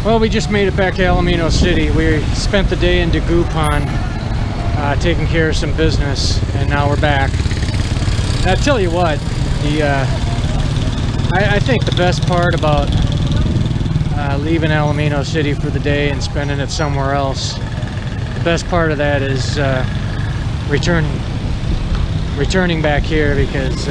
Well, we just made it back to Alaminos City. We spent the day in Dagupan taking care of some business, and now we're back. And I tell you what, I think the best part about leaving Alaminos City for the day and spending it somewhere else, the best part of that is returning back here, because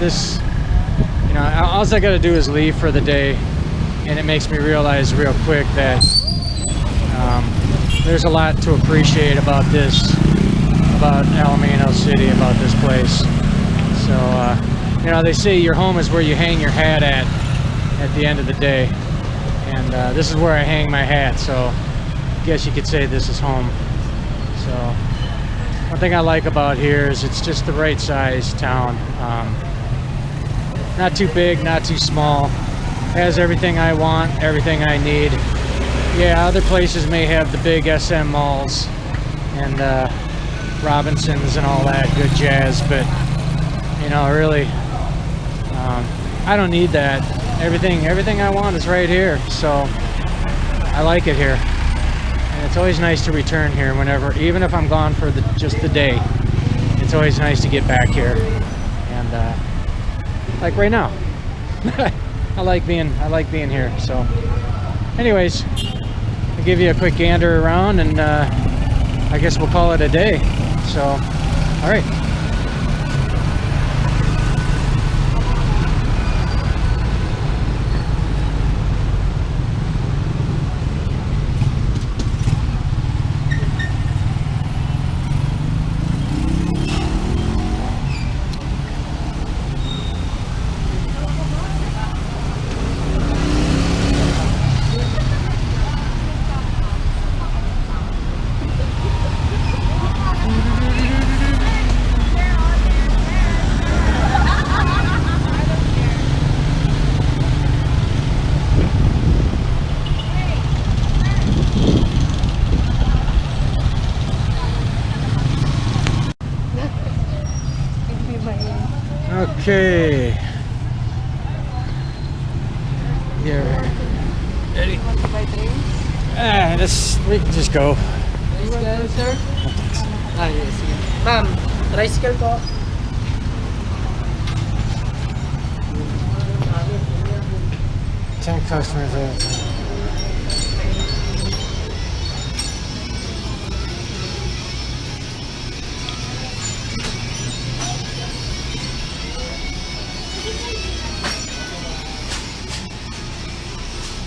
this you know, all I got to do is leave for the day, and it makes me realize real quick that there's a lot to appreciate about Alaminos City, about this place. So you know, they say your home is where you hang your hat at the end of the day, and this is where I hang my hat, so I guess you could say this is home. So one thing I like about here is it's just the right size town. Not too big, not too small. Has everything I want, everything I need. Yeah, other places may have the big SM malls and Robinsons and all that good jazz, but you know, really, I don't need that. Everything I want is right here, so I like it here. And it's always nice to return here whenever, even if I'm gone for just the day. It's always nice to get back here, and like right now. I like being here. So anyways, I'll give you a quick gander around, and I guess we'll call it a day. So all right. Okay. Yeah. Ready? Want to buy drinks? We can just go. Tricycle, sir? Yes. Ma'am, tricycle po. Ten customers.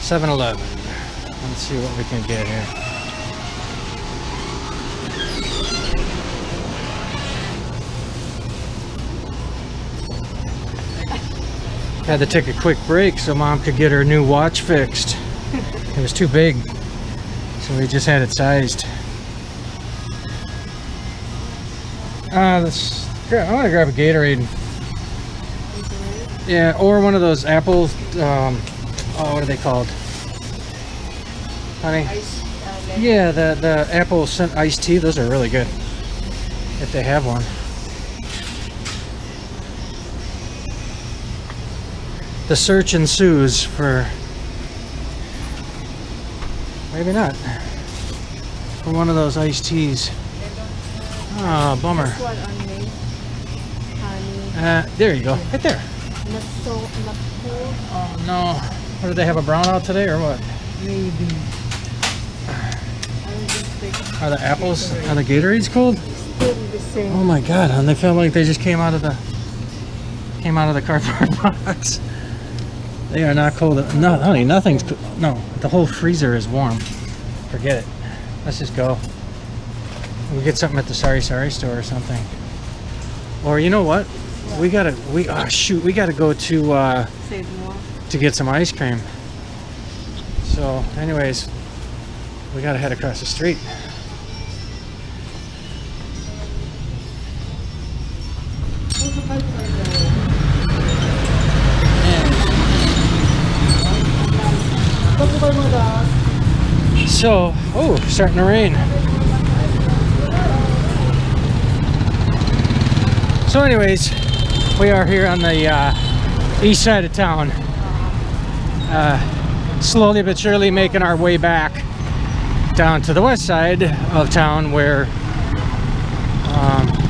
$7-Eleven. Let's see what we can get here. Had to take a quick break so Mom could get her new watch fixed. It was too big, so we just had it sized. I want to grab a Gatorade. Yeah, or one of those Apple. Oh, what are they called? Honey? Yeah, the apple iced tea. Those are really good, if they have one. The search ensues for, maybe not, for one of those iced teas. Oh, bummer. This one only. Honey. There you go, right there. Not cool. Oh no. What, did they have a brownout today or what? Maybe. Are the apples, are the Gatorades cold? Still the same. Oh my god, and they feel like they just came out of the cardboard box. They are not cold. No, honey, nothing's cold. No, the whole freezer is warm. Forget it. Let's just go. We'll get something at the Sorry store or something. Or you know what? We gotta go to Save more. to get some ice cream. So anyways, we gotta head across the street. So, oh, starting to rain. So anyways, we are here on the east side of town. slowly but surely making our way back down to the west side of town, where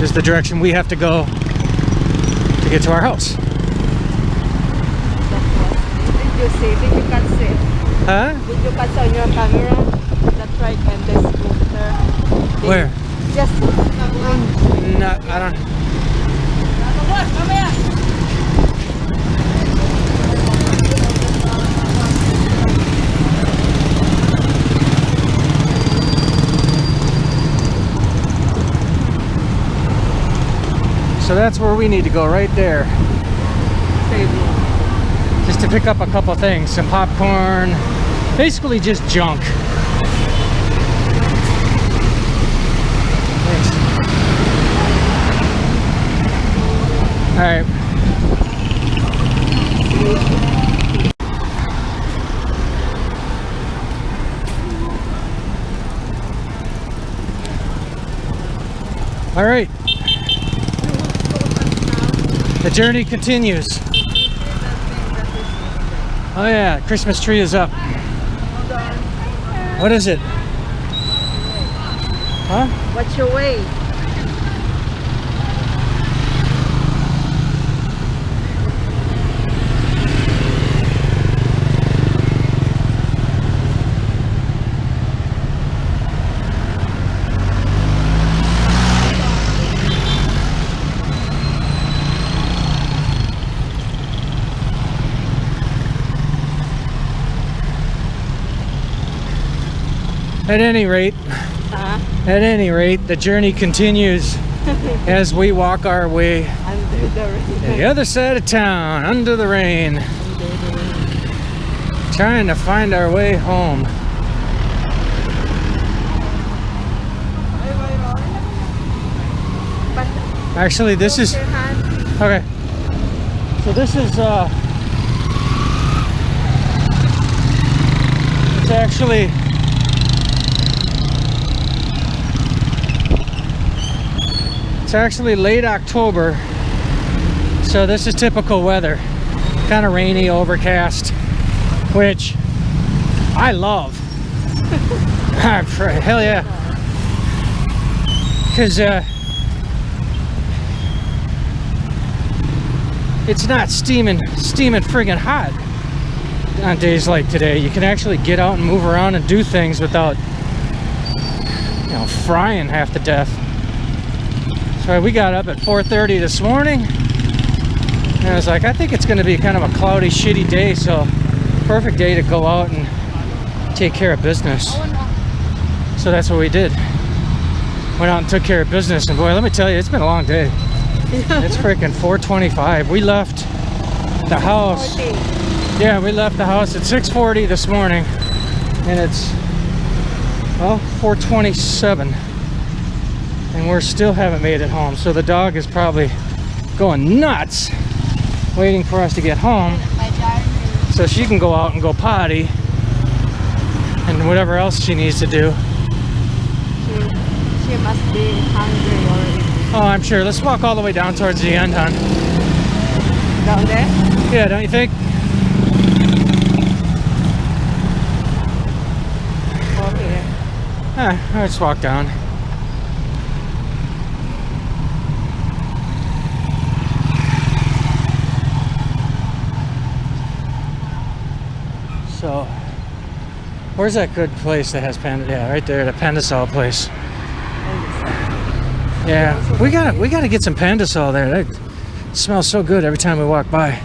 is the direction we have to go to get to our house. Did you see? Did you catch it? Huh? Did you catch on your camera the trike and the scooter? Where? Just No, I don't. So that's where we need to go, right there. Just to pick up a couple things, some popcorn, basically just junk. Thanks. All right. All right. The journey continues. Oh yeah, Christmas tree is up. What is it? Huh? what's your way? At any rate, the journey continues as we walk our way Under the rain. to the other side of town, under the rain, trying to find our way home. Actually, this is okay. So this is it's actually late October, so this is typical weather, kind of rainy, overcast, which I love. Hell yeah, because it's not steaming friggin' hot on days like today. You can actually get out and move around and do things without, you know, frying half to death. So we got up at 4:30 this morning, and I was like, I think it's going to be kind of a cloudy, shitty day, so perfect day to go out and take care of business. So that's what we did. Went out and took care of business, and boy, let me tell you, it's been a long day. It's freaking 4:25. We left the house. Yeah, we left the house at 6:40 this morning, and it's, well, 4:27. And we still haven't made it home. So the dog is probably going nuts waiting for us to get home so she can go out and go potty and whatever else she needs to do. She must be hungry already. Oh, I'm sure. Let's walk all the way down towards the end, hon. Down there? Yeah, don't you think? Okay. Let's walk down. So, where's that good place that has panda? Yeah, right there, the Pandasol place. Yeah, we gotta get some Pandasol there. That smells so good every time we walk by.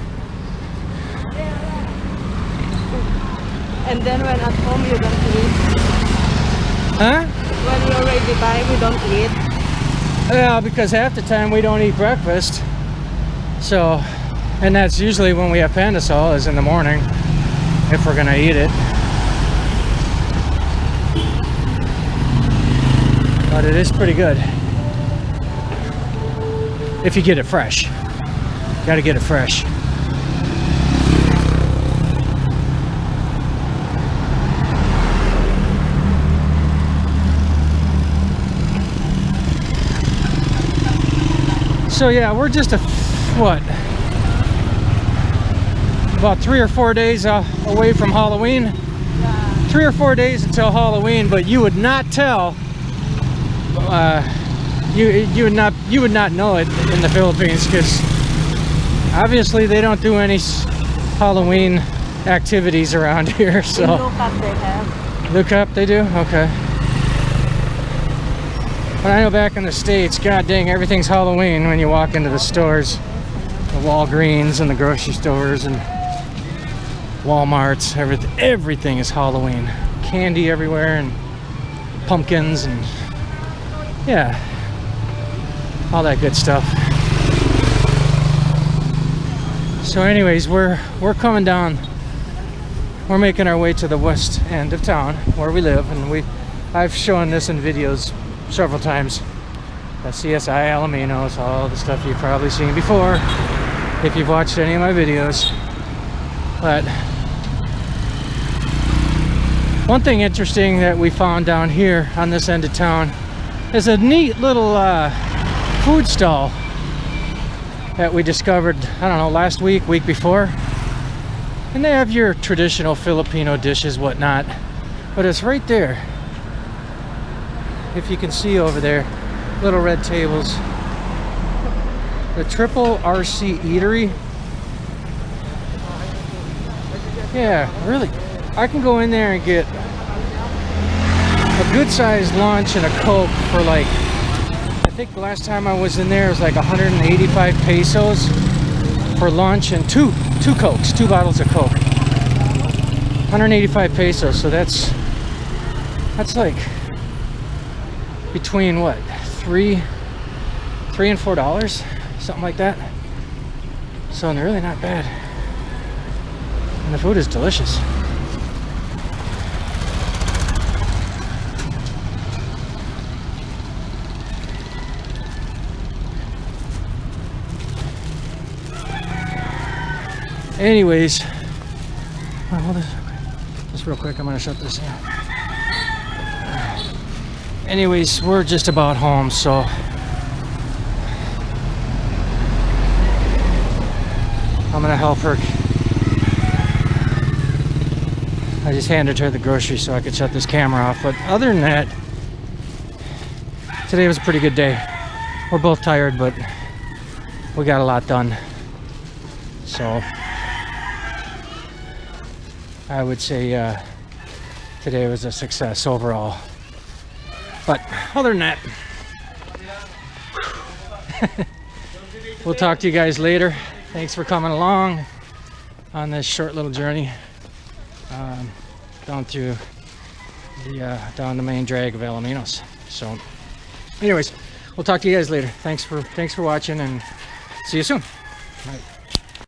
And then when at home you don't eat. Huh? When you already buy, we don't eat. Yeah, because half the time we don't eat breakfast. So, and that's usually when we have Pandasol, is in the morning, if we're gonna eat it. But it is pretty good. If you get it fresh. Gotta get it fresh. So yeah, we're just a, what? about 3 or 4 days away from Halloween. Yeah. 3 or 4 days until Halloween, but you would not tell. You would not know it in the Philippines, because obviously they don't do any Halloween activities around here. So In Dagupan they have. Look up, they do? Okay. But I know back in the States, god dang, everything's Halloween when you walk into the stores. The Walgreens and the grocery stores and Walmarts, everything is Halloween. Candy everywhere and pumpkins and yeah, all that good stuff. So anyways, we're coming down. We're making our way to the west end of town where we live, and I've shown this in videos several times. The CSI Alaminos, all the stuff you've probably seen before if you've watched any of my videos. But one thing interesting that we found down here on this end of town is a neat little food stall that we discovered, I don't know, last week before. And they have your traditional Filipino dishes, whatnot, but it's right there. If you can see over there, little red tables. The Triple RC Eatery. Yeah, really. I can go in there and get a good sized lunch and a Coke for like, I think the last time I was in there it was like 185 pesos for lunch and two Cokes, 2 bottles of Coke. 185 pesos, so that's like between what, $3 and $4, something like that. So they're really not bad, and the food is delicious. Anyways, hold this just real quick. I'm gonna shut this down. Anyways, we're just about home, so I'm gonna help her. I just handed her the groceries so I could shut this camera off. But other than that, today was a pretty good day. We're both tired, but we got a lot done. So I would say today was a success overall. But other than that, we'll talk to you guys later. Thanks for coming along on this short little journey down through down the main drag of Alaminos. So anyways, we'll talk to you guys later. Thanks for watching, and see you soon. Bye.